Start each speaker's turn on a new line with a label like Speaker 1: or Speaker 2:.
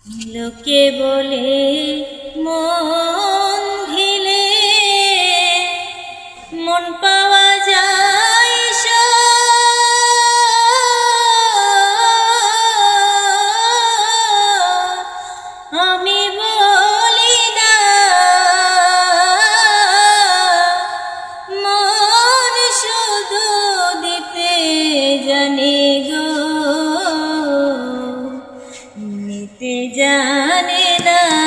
Speaker 1: লোকে বলে মন দিলে মন পাওয়া যায় আমি বলি না মন শুধু দিতে জানে গো নিতে জানে না।